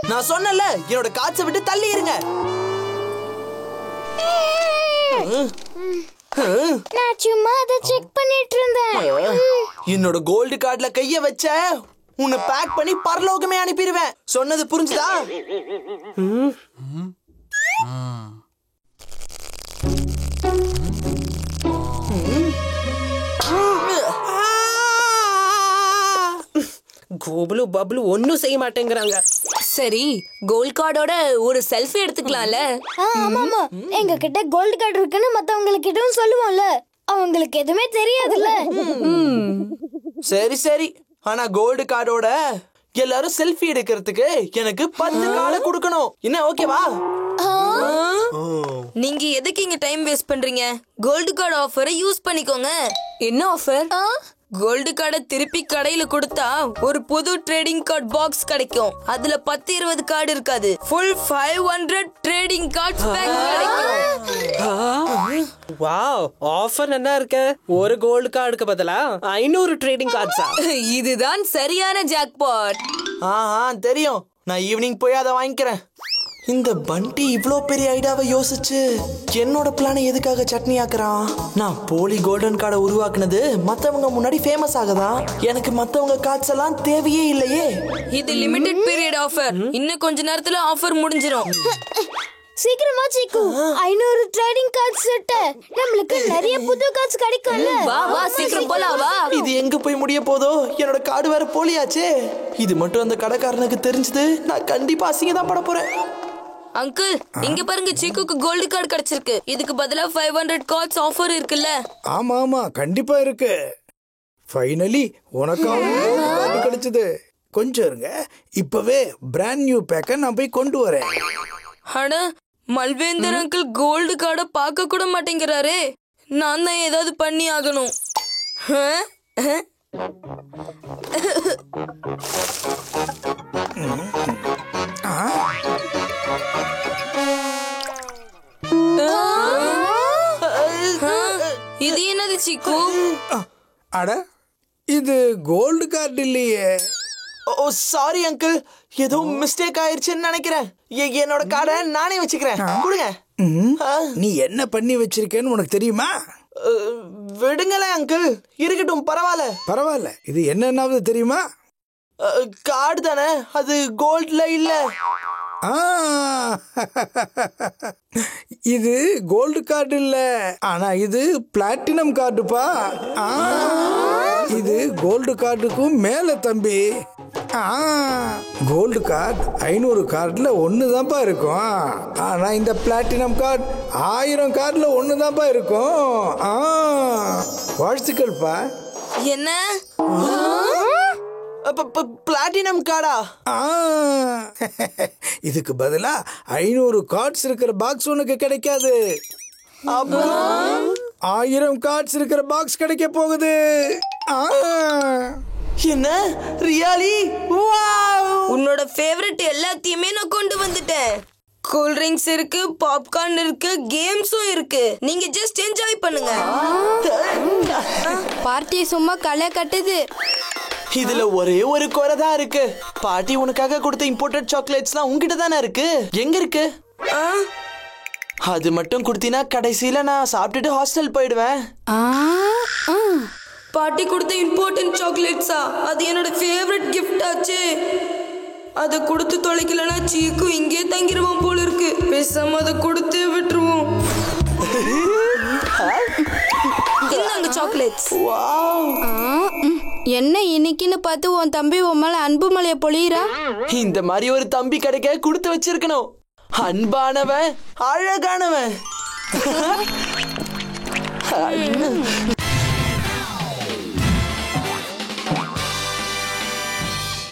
நான் சொன்னல என்னோட காட்சை விட்டு தள்ளி இருங்க. நான் சும்மா அதை செக் பண்ணிட்டு இருந்தேன். என்னோட கோல்டு கார்டுல கைய வச்ச உன்னை பேக் பண்ணி பரலோகமே அனுப்பிடுவேன். சொன்னது புரிஞ்சுதா? கோபுலு பப்ளு ஒன்னும் செய்ய மாட்டேங்கிறாங்க. சரி, கோல்ட் கார்டோட ஒரு செல்ஃபி எடுத்துக்கலாம்ல? ஆமாமா, எங்க கிட்ட கோல்டு கார்டு இருக்குன்னு மத்தவங்க கிட்டவும் சொல்லுவோம்ல. அவங்களுக்கு எதுவுமே தெரியாதுல்ல. சரி சரி, ஆனா கோல்டு கார்டோட எல்லாரும் செல்ஃபி எடுக்கிறதுக்கு எனக்கு 10 காலை கொடுக்கணும். என்ன ஓகேவா? நீங்க எதுக்கு இங்க டைம் வேஸ்ட் பண்றீங்க? கோல்டு கார்டு ஆஃபரை யூஸ் பண்ணிக்கோங்க. என்ன ஆஃபர்? கோல்டு கார்டை திருப்பி கடையில கொடுத்தா ஒரு புது ட்ரேடிங் கார்டு பாக்ஸ் கிடைக்கும். அதுல 10-20 கார்டு இருக்காது. ஃபுல் 500 ட்ரேடிங் கார்ட்ஸ் பேக் கிடைக்கும். வாவ், ஆஃபர் என்ன இருக்கு? ஒரு கோல்டு கார்டுக்கு பதிலா 500 ட்ரேடிங் கார்ட்ஸா? இதுதான் சரியான ஜாக்பாட். தெரியும். நான் ஈவினிங் போய் அதை வாங்கிக்கிறேன். இந்த பண்டி இவ்ளோ பெரிய ஐடியாவை யோசிச்சு என்னோட பிளானை எதுக்காக சட்னி ஆக்குறான்? நான் போலி கோல்டன் கார்டை உருவாக்குனது மத்தவங்க முன்னாடி ஃபேமஸ் ஆகுதா? எனக்கு மத்தவங்க கார்ட்ஸ் எல்லாம் தேவையே இல்லையே. இது லிமிடெட் பீரியட் ஆஃபர். இன்னும் கொஞ்ச நேரத்துல ஆஃபர் முடிஞ்சிரும். சீக்கிரமா சீக்கு, 500 ட்ரேடிங் கார்ட்ஸ் செட். நமக்கு நிறைய புது கார்ட்ஸ் கிடைக்கும்ல. வா வா, சீக்கிரம் போலாம் வா. இது எங்க போய் முடிய போதோ? என்னோட கார்டு வேற போலியாச்சே. இது மட்டும் அந்த கடைக்காரனுக்கு தெரிஞ்சது நான் கண்டிப்பா அசிங்கதான் பட போறேன். அங்கிள், இங்க பாருங்க, சீக்குக்கு கோல்டு கார்டு கிடைச்சிருக்கு. இதுக்கு பதிலா 500 கார்ட்ஸ் ஆஃபர் இருக்குல்ல? ஆமா ஆமா, கண்டிப்பா இருக்கு. ஃபைனலி உனக்காகவும் கோல்டு கார்டு கிடைச்சது. கொஞ்சம் இருங்க, இப்பவே பிராண்ட் நியூ பேக்கை நான் போய் கொண்டு வரேன். அட, மல்வேந்தர் அங்கிள் கோல்டு கார்டை பார்க்க கூட மாட்டேங்கிறாரே. நான் தான் ஏதாவது பண்ணி ஆகணும். இது என்னது சீக்கு? அட, இது கோல்டு கார்டு இல்லையே. ஓ சாரி அங்கிள், ஏதோ மிஸ்டேக் ஆயிருச்சுன்னு நினைக்கிறேன். என்னோட கார்டை நானே வச்சுக்கிறேன். கொடுங்க. நீ என்ன பண்ணி வச்சிருக்கேன்னு உனக்கு தெரியுமா? விடுங்களேன் அங்கிள், இருக்கட்டும், பரவாயில்ல. பரவாயில்ல, இது என்னன்னாவது தெரியுமா? கார்டு தானே, அது கோல்ட்ல இல்ல. இது கோல்டு கார்டு இல்ல, ஆனா இது பிளாட்டினம் கார்டுப்பா. இது கோல்டு கார்டுக்கும் மேல தம்பி. கோல்டு கார்டு 500 கார்டுல ஒண்ணுதான்ப்பா இருக்கும். ஆனா இந்த பிளாட்டினம் கார்டு 1000 கார்டுல ஒண்ணுதான்ப்பா இருக்கும். வாழ்த்துக்கள்ப்பா. என்ன? பிளாட்டினம் கார்டா? இதுக்கு பதிலா 500 கார்ட்ஸ் இருக்கிற பாக்ஸ் உனக்கு கிடைக்காது. 1000 கார்ட்ஸ் இருக்கிற பாக்ஸ் கிடைக்க போகுது. என்ன ரியாலி? உன்னோட ஃபேவரட் எல்லாத்தையுமே நான் கொண்டு வந்துட்டேன். கூல் ட்ரிங்க்ஸ் இருக்கு, பாப்கார்ன் இருக்கு, கேம்ஸும் இருக்கு. நீங்க ஜஸ்ட் என்ஜாய் பண்ணுங்க. பார்ட்டி சும்மா களை கட்டுது. இதுல ஒரே ஒரு குறை தான் இருக்கு. பாட்டி உனக்காக கொடுத்த இம்போர்ட்டட் சாக்லேட்ஸ்லாம் உன்கிட்ட தானே இருக்கு. எங்க இருக்கு? அது மட்டும் கொடுத்தீனா கடைசியில நான் சாப்பிட்டுட்டு ஹாஸ்டல் போயிடுவேன். பாட்டி கொடுத்த இம்பார்ட்டன்ட் சாக்லேட்ஸா? அது என்னோட ஃபேவரட் கிஃப்ட் ஆச்சு. அதை கொடுத்து தொலைக்கலனா சீக்கு இங்கே தங்கிடுவோம் போல இருக்கு. பேசாம அதை கொடுத்து விட்டுருவோம். இந்தாங்க சாக்லேட்ஸ். என்ன இன்னைக்குன்னு பார்த்து உன் தம்பி உன் மேல அன்பு மலைய பொழியிரா? இந்த மாதிரி ஒரு தம்பி கிடைக்க கொடுத்து வச்சிருக்கணும். அன்பானவன், அழகானவன்.